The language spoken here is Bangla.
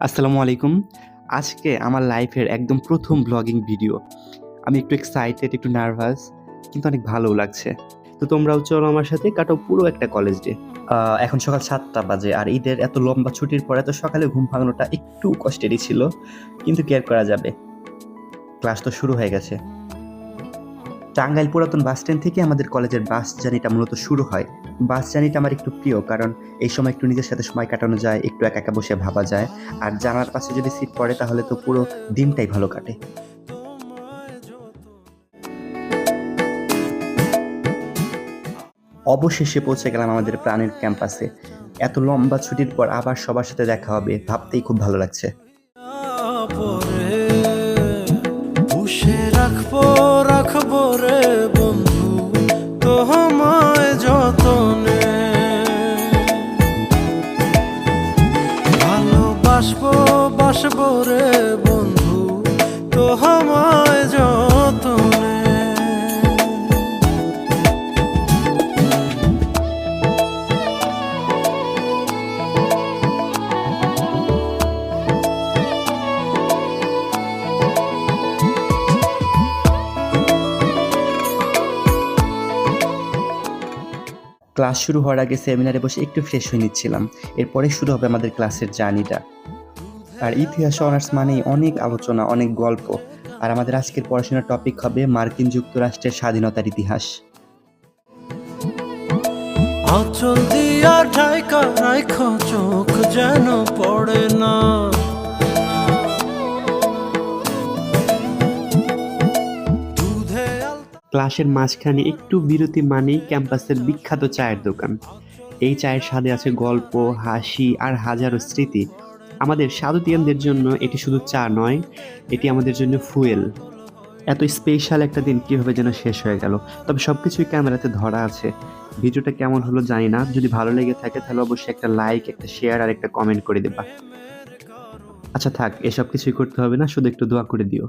আসসালামু আলাইকুম। আজকে আমার লাইফের একদম ১ম ব্লগিং ভিডিও। আমি একটু এক্সাইটেড, একটু নার্ভাস কিন্তু অনেক ভালোও লাগছে। তো তোমরাও চলো আমার সাথে কাটাও পুরো একটা কলেজ ডে। এখন সকাল ৭টা বাজে আর ঈদের এত লম্বা ছুটির পর এত সকালে ঘুম ভাঙানোটা একটু কষ্টেরই ছিল। কিন্তু কি আর করা যাবে? ক্লাস তো শুরু হয়ে গেছে। টাঙ্গাইল পুরাতন বাস স্ট্যান্ড থেকে আমাদের কলেজের বাস জার্নিটা মূলত শুরু হয়। বাস জার্নিটা আমার একটু প্রিয় কারণ এই সময় একটু নিজের সাথে সময় কাটানো যায়, একটু একা একা বসে ভাবা যায়। আর জানালার পাশে যদি সিট পড়ে তাহলে তো পুরো দিনটাই ভালো কাটে। অবশেষে পৌঁছে গেলাম আমাদের প্রাণের ক্যাম্পাসে। এত লম্বা ছুটির পর আবার সবার সাথে দেখা হবে ভাবতেই খুব ভালো লাগছে। পুষে রাখবো রাখবো রে বন্ধু তোমায় যতনে, ভালোবাসবো বাসবো রে বন্ধু তোমায় যতনে। ক্লাস শুরু হওয়ার আগে সেমিনারে বসে একটু ফ্রেশ হয়ে নিচ্ছিলাম। এরপরে শুরু হবে আমাদের ক্লাসের জার্নিটা। আর ইতিহাস অনার্স মানেই অনেক আলোচনা, অনেক গল্প। আর আমাদের আজকের পড়াশোনার টপিক হবে মার্কিন যুক্তরাষ্ট্রের স্বাধীনতার ইতিহাস। আঁচল দিয়া ঢাকা রাখো চোখ যেন পড়ে না, ক্লাসের মাঝখানে একটু বিরতি মানেই ক্যাম্পাসের বিখ্যাত চায়ের দোকান। এই চায়ের স্বাদে আছে গল্প, হাসি আর হাজারো স্মৃতি। আমাদের সাধুতিয়ানদের জন্য এটি শুধু চা নয়, এটি আমাদের জন্য ফুয়েল। এত স্পেশাল একটা দিন কীভাবে যেন শেষ হয়ে গেল। তবে সব কিছুই ক্যামেরাতে ধরা আছে। ভিডিওটা কেমন হলো জানি না, যদি ভালো লেগে থাকে তাহলে অবশ্যই একটা লাইক, একটা শেয়ার আর একটা কমেন্ট করে দেবা। আচ্ছা থাক, এসব কিছুই করতে হবে না, শুধু একটু দোয়া করে দিও।